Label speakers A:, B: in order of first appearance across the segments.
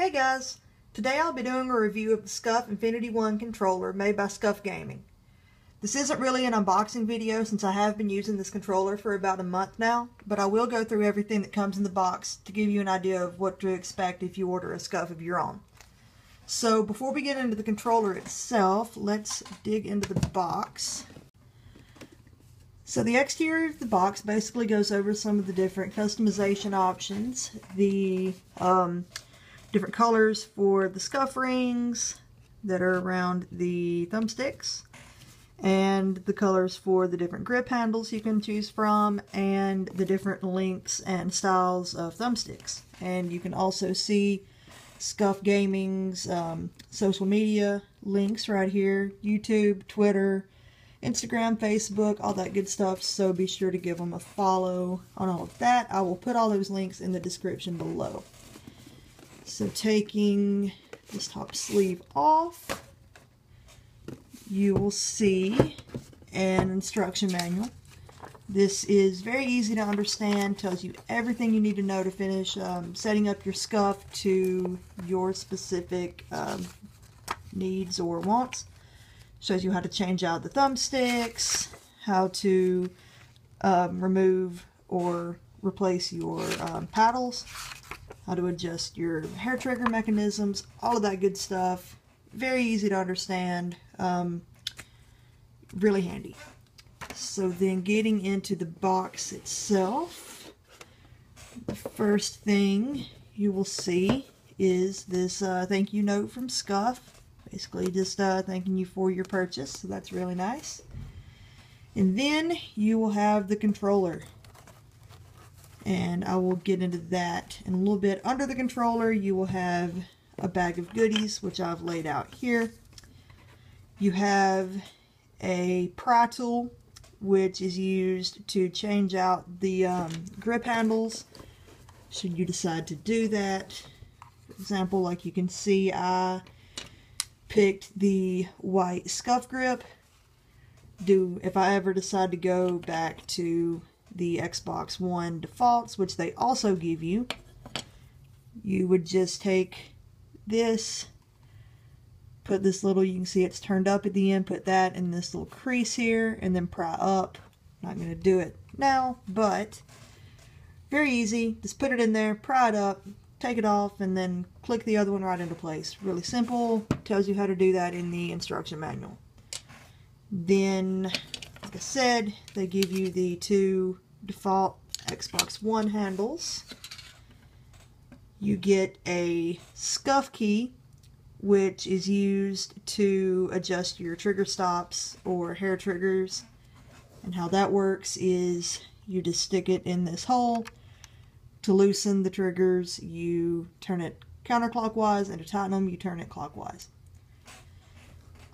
A: Hey guys, today I'll be doing a review of the SCUF Infinity One controller made by SCUF Gaming. This isn't really an unboxing video since I have been using this controller for about a month now, but I will go through everything that comes in the box to give you an idea of what to expect if you order a SCUF of your own. So before we get into the controller itself, let's dig into the box. So the exterior of the box basically goes over some of the different customization options, the different colors for the SCUF rings that are around the thumbsticks, and the colors for the different grip handles you can choose from, and the different lengths and styles of thumbsticks. And you can also see SCUF Gaming's social media links right here: YouTube, Twitter, Instagram, Facebook, all that good stuff, so be sure to give them a follow on all of that. I will put all those links in the description below. So taking this top sleeve off, you will see an instruction manual. This is very easy to understand, tells you everything you need to know to finish setting up your SCUF to your specific needs or wants. Shows you how to change out the thumbsticks, how to remove or replace your paddles, how to adjust your hair trigger mechanisms, all of that good stuff. Very easy to understand, really handy. So then getting into the box itself, the first thing you will see is this thank you note from SCUF. Basically just thanking you for your purchase, so that's really nice. And then you will have the controller, and I will get into that in a little bit. Under the controller you will have a bag of goodies, which I've laid out here. You have a pry tool, which is used to change out the grip handles should you decide to do that. For example, like you can see, I picked the white SCUF grip. If I ever decide to go back to the Xbox One defaults, which they also give you, you would just take this, put this little, you can see it's turned up at the end, put that in this little crease here, and then pry up. Not going to do it now, but very easy. Just put it in there, pry it up, take it off, and then click the other one right into place. Really simple. Tells you how to do that in the instruction manual. Then, like I said, they give you the two default Xbox One handles. You get a SCUF key, which is used to adjust your trigger stops or hair triggers. And how that works is you just stick it in this hole. To loosen the triggers, you turn it counterclockwise, and to tighten them, you turn it clockwise.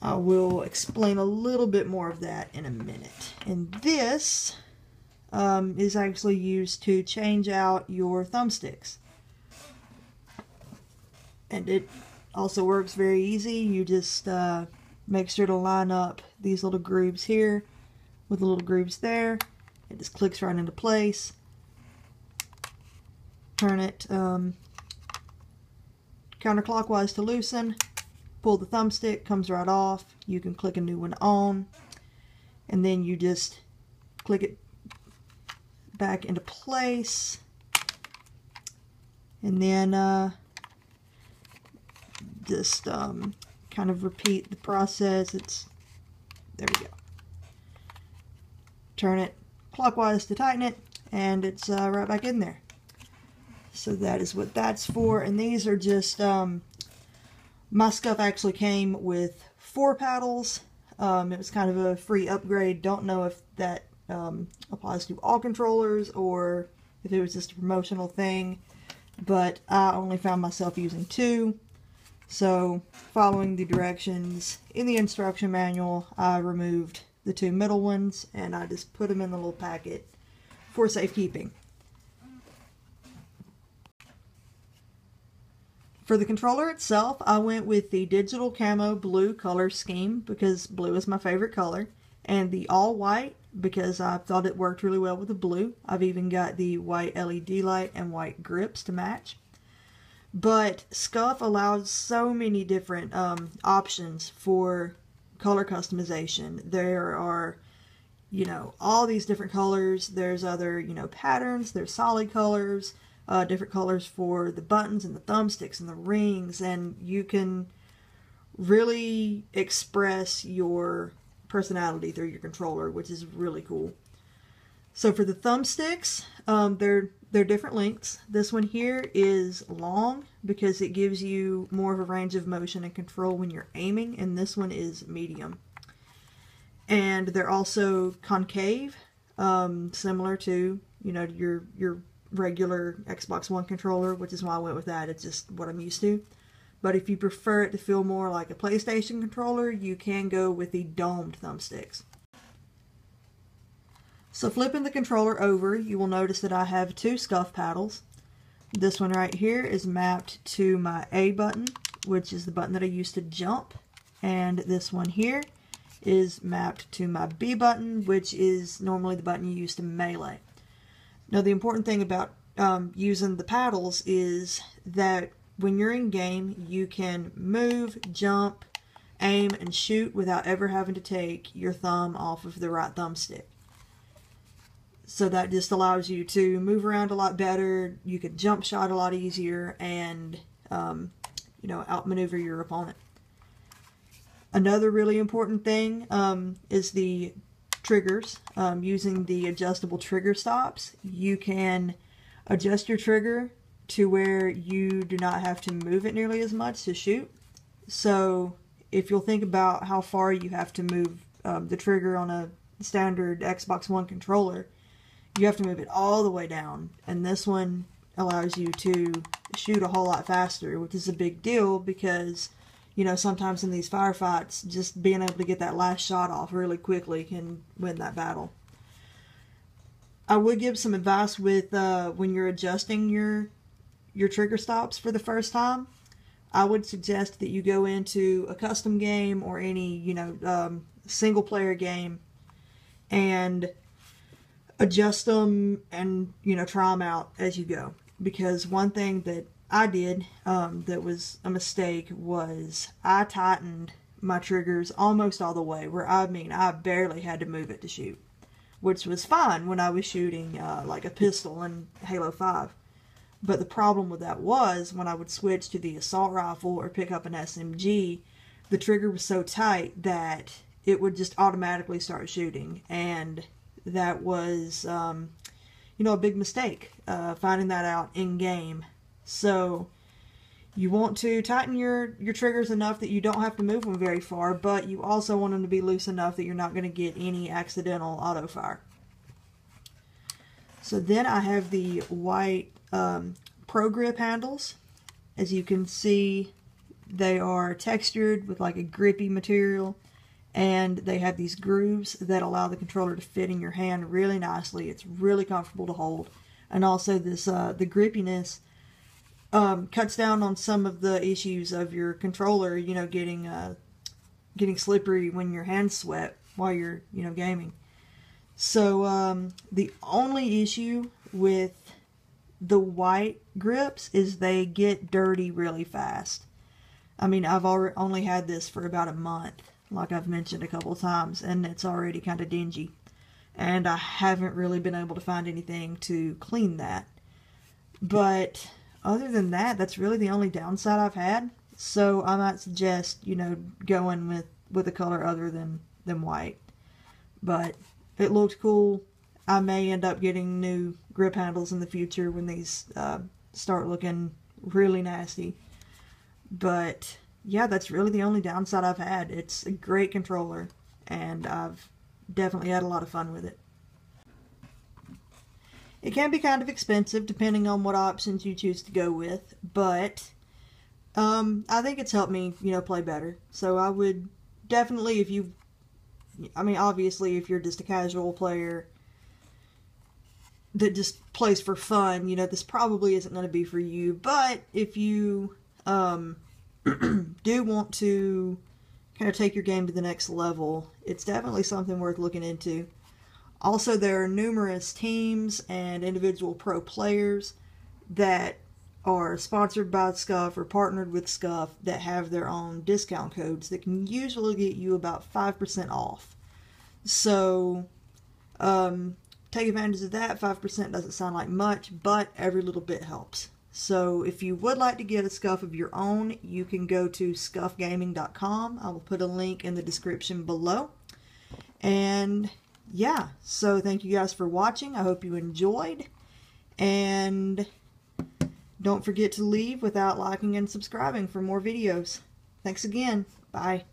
A: I will explain a little bit more of that in a minute. And this is actually used to change out your thumbsticks. And it also works very easy. You just make sure to line up these little grooves here with the little grooves there. It just clicks right into place. Turn it counterclockwise to loosen. Pull the thumbstick, comes right off. You can click a new one on, and then you just click it back into place, and then just kind of repeat the process. There we go. Turn it clockwise to tighten it, and it's right back in there. So that is what that's for. And these are just, my SCUF actually came with 4 paddles. It was kind of a free upgrade. Don't know if that applies to all controllers or if it was just a promotional thing, but I only found myself using 2. So following the directions in the instruction manual, I removed the 2 middle ones, and I just put them in the little packet for safekeeping. For the controller itself, I went with the digital camo blue color scheme because blue is my favorite color, and the all white because I thought it worked really well with the blue. I've even got the white LED light and white grips to match. But Scuf allows so many different options for color customization. There are, you know, all these different colors. There's other, you know, patterns. There's solid colors, different colors for the buttons and the thumbsticks and the rings, and you can really express your personality through your controller, which is really cool. So for the thumbsticks, they're different lengths. This one here is long because it gives you more of a range of motion and control when you're aiming, and this one is medium. And they're also concave, similar to, you know, your regular Xbox One controller, which is why I went with that. It's just what I'm used to. But if you prefer it to feel more like a PlayStation controller, you can go with the domed thumbsticks. So flipping the controller over, you will notice that I have two Scuf paddles. This one right here is mapped to my A button, which is the button that I use to jump. And this one here is mapped to my B button, which is normally the button you use to melee. Now the important thing about using the paddles is that when you're in game, you can move, jump, aim, and shoot without ever having to take your thumb off of the right thumbstick. So that just allows you to move around a lot better. You can jump shot a lot easier and, you know, outmaneuver your opponent. Another really important thing is the triggers. Using the adjustable trigger stops, you can adjust your trigger to where you do not have to move it nearly as much to shoot. So if you'll think about how far you have to move the trigger on a standard Xbox One controller, you have to move it all the way down, and this one allows you to shoot a whole lot faster, which is a big deal because, you know, sometimes in these firefights, just being able to get that last shot off really quickly can win that battle. I would give some advice with when you're adjusting your trigger stops for the first time. I would suggest that you go into a custom game or any, you know, single player game and adjust them and, you know, try them out as you go. Because one thing that I did that was a mistake was I tightened my triggers almost all the way, where I barely had to move it to shoot, which was fine when I was shooting like a pistol in Halo 5. But the problem with that was when I would switch to the assault rifle or pick up an SMG, the trigger was so tight that it would just automatically start shooting, and that was, you know, a big mistake, finding that out in-game. So you want to tighten your triggers enough that you don't have to move them very far, but you also want them to be loose enough that you're not going to get any accidental auto-fire. So then I have the white Pro Grip handles. As you can see, they are textured with like a grippy material, and they have these grooves that allow the controller to fit in your hand really nicely. It's really comfortable to hold. And also this the grippiness cuts down on some of the issues of your controller, you know, getting slippery when your hands sweat while you're, you know, gaming. So the only issue with the white grips is they get dirty really fast. I mean, I've only had this for about a month, like I've mentioned a couple of times, and it's already kind of dingy. And I haven't really been able to find anything to clean that. But other than that, that's really the only downside I've had. So I might suggest, you know, going with a color other than white. But it looked cool. I may end up getting new grip handles in the future when these start looking really nasty. But yeah, that's really the only downside I've had. It's a great controller, and I've definitely had a lot of fun with it. It can be kind of expensive depending on what options you choose to go with, but I think it's helped me, you know, play better. So I would definitely, obviously if you're just a casual player that just plays for fun, you know, this probably isn't going to be for you. But if you do want to kind of take your game to the next level, it's definitely something worth looking into. Also, there are numerous teams and individual pro players that are sponsored by Scuf or partnered with Scuf that have their own discount codes that can usually get you about 5% off. So take advantage of that. 5% doesn't sound like much, but every little bit helps. So if you would like to get a Scuf of your own, you can go to scufgaming.com. I will put a link in the description below. And yeah, so thank you guys for watching. I hope you enjoyed. And don't forget to leave without liking and subscribing for more videos. Thanks again. Bye.